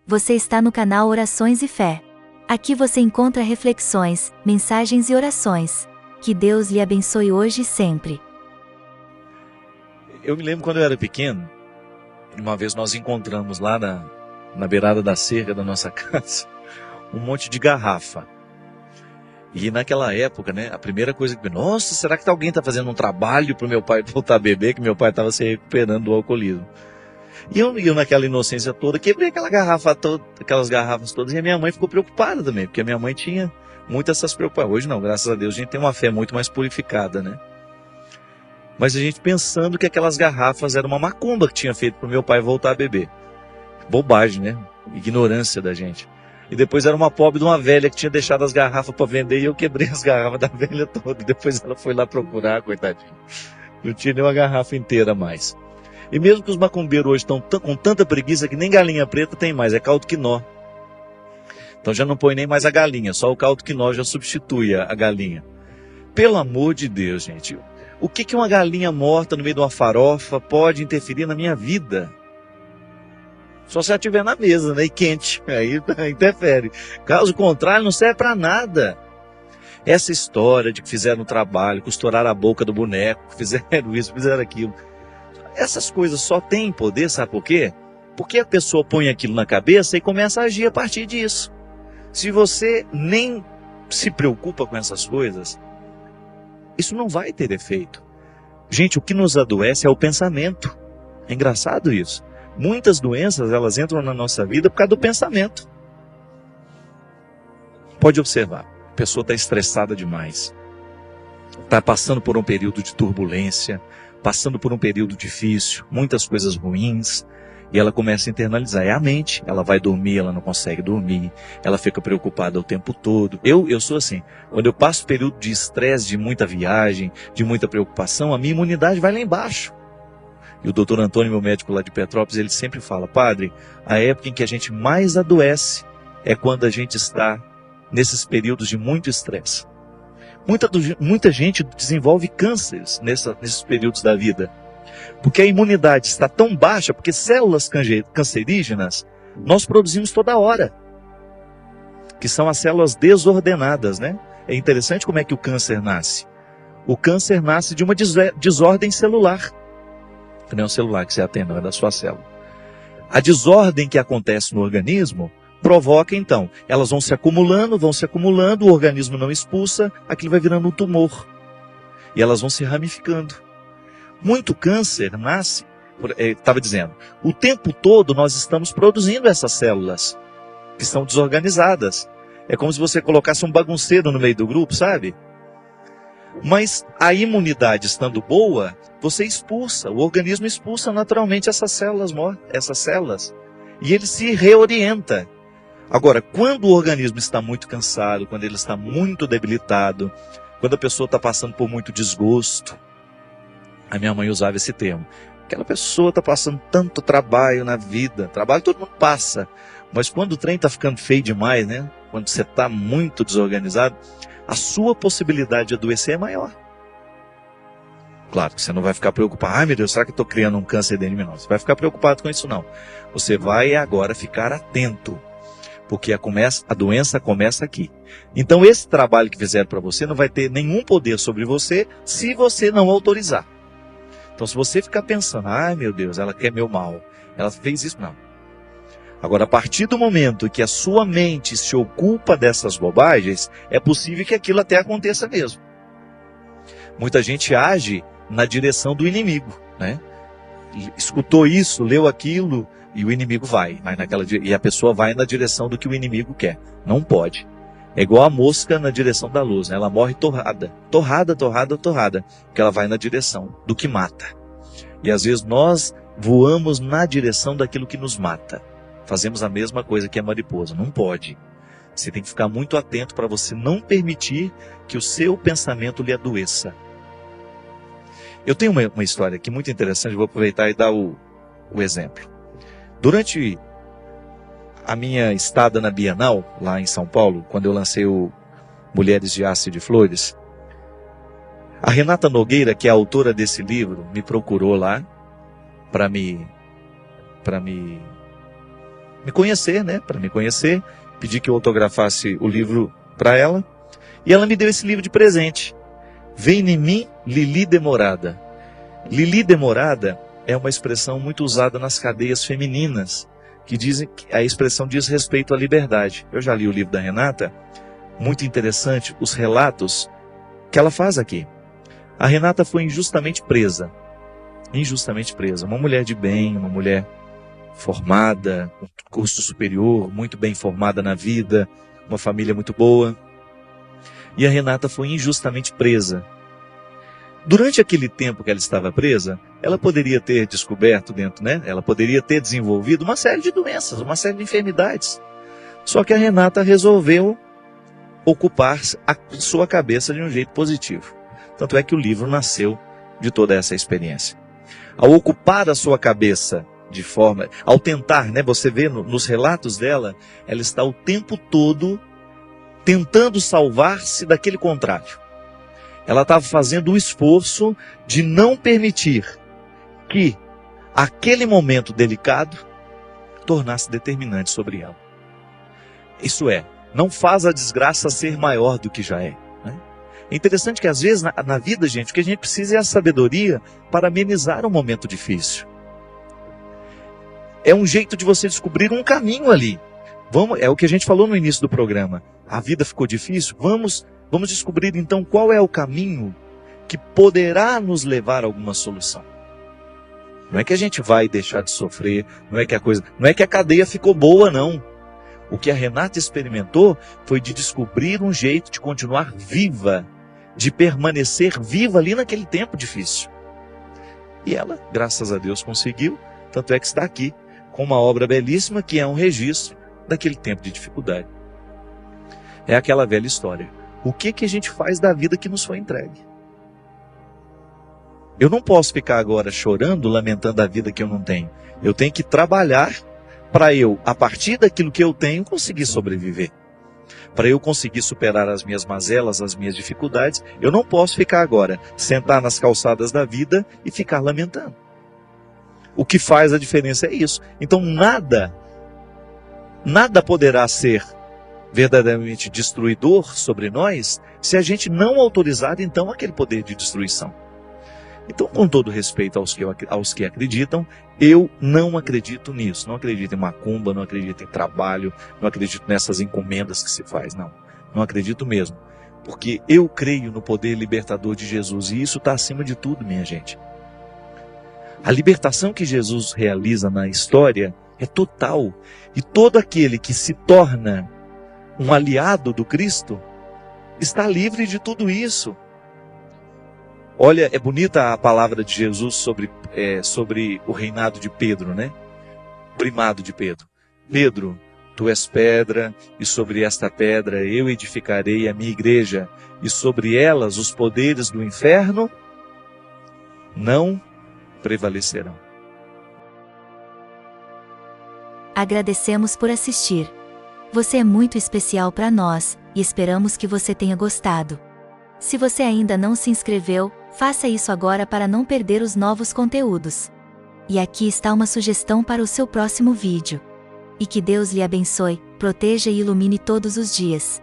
Você está no canal Orações e Fé. Aqui você encontra reflexões, mensagens e orações. Que Deus lhe abençoe hoje e sempre. Eu me lembro quando eu era pequeno, uma vez nós encontramos lá na beirada da cerca da nossa casa, um monte de garrafa. E naquela época, né, a primeira coisa que... Nossa, será que alguém está fazendo um trabalho para o meu pai voltar a beber, que meu pai estava se recuperando do alcoolismo? E eu naquela inocência toda, quebrei aquelas garrafas todas, e a minha mãe ficou preocupada também, porque a minha mãe tinha muitas essas preocupações. Hoje não, graças a Deus, a gente tem uma fé muito mais purificada, né? Mas a gente pensando que aquelas garrafas eram uma macumba que tinha feito para o meu pai voltar a beber. Bobagem, né? Ignorância da gente. E depois era uma pobre de uma velha que tinha deixado as garrafas para vender e eu quebrei as garrafas da velha toda. Depois ela foi lá procurar, coitadinha. Não tinha nem uma garrafa inteira mais. E mesmo que os macumbeiros hoje estão com tanta preguiça que nem galinha preta tem mais, é caldo quinó. Então já não põe nem mais a galinha, só o caldo quinó já substitui a galinha. Pelo amor de Deus, gente. O que uma galinha morta no meio de uma farofa pode interferir na minha vida? Só se ela estiver na mesa, né? E quente. Aí interfere. Caso contrário, não serve para nada. Essa história de que fizeram um trabalho, costuraram a boca do boneco, fizeram isso, fizeram aquilo. Essas coisas só têm poder, sabe por quê? Porque a pessoa põe aquilo na cabeça e começa a agir a partir disso. Se você nem se preocupa com essas coisas, isso não vai ter efeito. Gente, o que nos adoece é o pensamento. É engraçado isso. Muitas doenças, elas entram na nossa vida por causa do pensamento. Pode observar, a pessoa está estressada demais. Está passando por um período de turbulência, passando por um período difícil, muitas coisas ruins, e ela começa a internalizar. É a mente, ela vai dormir, ela não consegue dormir, ela fica preocupada o tempo todo. Eu sou assim, quando eu passo período de estresse, de muita viagem, de muita preocupação, a minha imunidade vai lá embaixo. E o doutor Antônio, meu médico lá de Petrópolis, ele sempre fala, padre, a época em que a gente mais adoece é quando a gente está nesses períodos de muito estresse. Muita gente desenvolve cânceres nesses períodos da vida. Porque a imunidade está tão baixa, porque células cancerígenas nós produzimos toda hora. Que são as células desordenadas, né? É interessante como é que o câncer nasce. O câncer nasce de uma desordem celular. Não é um celular que você atende, não é da sua célula. A desordem que acontece no organismo provoca, então, elas vão se acumulando, o organismo não expulsa, aquilo vai virando um tumor. E elas vão se ramificando. Muito câncer nasce, estava dizendo, o tempo todo nós estamos produzindo essas células, que são desorganizadas. É como se você colocasse um bagunceiro no meio do grupo, sabe? Mas a imunidade estando boa, você expulsa, o organismo expulsa naturalmente essas células, e ele se reorienta. Agora, quando o organismo está muito cansado, quando ele está muito debilitado, quando a pessoa está passando por muito desgosto, a minha mãe usava esse termo, aquela pessoa está passando tanto trabalho na vida, trabalho todo mundo passa, mas quando o trem está ficando feio demais, né? Quando você está muito desorganizado, a sua possibilidade de adoecer é maior. Claro que você não vai ficar preocupado, ai meu Deus, será que eu estou criando um câncer dentro de mim? Não, você vai ficar preocupado com isso não. Você vai agora ficar atento. Porque a doença começa aqui. Então esse trabalho que fizeram para você não vai ter nenhum poder sobre você se você não autorizar. Então se você ficar pensando, ai meu Deus, ela quer meu mal, ela fez isso, não. Agora a partir do momento que a sua mente se ocupa dessas bobagens, é possível que aquilo até aconteça mesmo. Muita gente age na direção do inimigo, né? Escutou isso, leu aquilo, e o inimigo vai e a pessoa vai na direção do que o inimigo quer. Não pode. É igual a mosca na direção da luz, né? Ela morre torrada, porque ela vai na direção do que mata. E às vezes nós voamos na direção daquilo que nos mata. Fazemos a mesma coisa que a mariposa. Não pode. Você tem que ficar muito atento para você não permitir que o seu pensamento lhe adoeça. Eu tenho uma história aqui muito interessante, vou aproveitar e dar o exemplo. Durante a minha estada na Bienal, lá em São Paulo, quando eu lancei o Mulheres de Aço e de Flores, a Renata Nogueira, que é a autora desse livro, me procurou lá para me me conhecer, né? Para me conhecer, pedi que eu autografasse o livro para ela. E ela me deu esse livro de presente. Vem em mim, Lili Demorada. Lili Demorada é uma expressão muito usada nas cadeias femininas, que dizem que a expressão diz respeito à liberdade. Eu já li o livro da Renata, muito interessante os relatos que ela faz aqui. A Renata foi injustamente presa. Injustamente presa. Uma mulher de bem, uma mulher formada, com curso superior, muito bem formada na vida, uma família muito boa. E a Renata foi injustamente presa. Durante aquele tempo que ela estava presa, ela poderia ter descoberto dentro, né? Ela poderia ter desenvolvido uma série de doenças, uma série de enfermidades. Só que a Renata resolveu ocupar a sua cabeça de um jeito positivo. Tanto é que o livro nasceu de toda essa experiência. Ao ocupar a sua cabeça de forma, ao tentar, né? Você vê nos relatos dela, ela está o tempo todo tentando salvar-se daquele contrário. Ela estava fazendo o esforço de não permitir que aquele momento delicado tornasse determinante sobre ela. Isso é, não faz a desgraça ser maior do que já é. Né? É interessante que às vezes na vida, gente, o que a gente precisa é a sabedoria para amenizar um momento difícil. É um jeito de você descobrir um caminho ali. É o que a gente falou no início do programa. A vida ficou difícil, vamos descobrir então qual é o caminho que poderá nos levar a alguma solução. Não é que a gente vai deixar de sofrer, não é que a cadeia ficou boa, não. O que a Renata experimentou foi de descobrir um jeito de continuar viva, de permanecer viva ali naquele tempo difícil. E ela, graças a Deus, conseguiu, tanto é que está aqui com uma obra belíssima que é um registro daquele tempo de dificuldade. É aquela velha história. O que a gente faz da vida que nos foi entregue? Eu não posso ficar agora chorando, lamentando a vida que eu não tenho. Eu tenho que trabalhar para eu, a partir daquilo que eu tenho, conseguir sobreviver. Para eu conseguir superar as minhas mazelas, as minhas dificuldades, eu não posso ficar agora, sentar nas calçadas da vida e ficar lamentando. O que faz a diferença é isso. Então nada poderá ser verdadeiramente destruidor sobre nós, se a gente não autorizar então aquele poder de destruição. Então, com todo respeito aos que acreditam, eu não acredito nisso. Não acredito em macumba, não acredito em trabalho, não acredito nessas encomendas que se faz, não. Não acredito mesmo. Porque eu creio no poder libertador de Jesus e isso está acima de tudo, minha gente. A libertação que Jesus realiza na história é total. E todo aquele que se torna um aliado do Cristo está livre de tudo isso. Olha, é bonita a palavra de Jesus sobre o reinado de Pedro, né? Primado de Pedro. Pedro, tu és pedra, e sobre esta pedra eu edificarei a minha igreja, e sobre elas os poderes do inferno não prevalecerão. Agradecemos por assistir. Você é muito especial para nós, e esperamos que você tenha gostado. Se você ainda não se inscreveu, faça isso agora para não perder os novos conteúdos. E aqui está uma sugestão para o seu próximo vídeo. E que Deus lhe abençoe, proteja e ilumine todos os dias.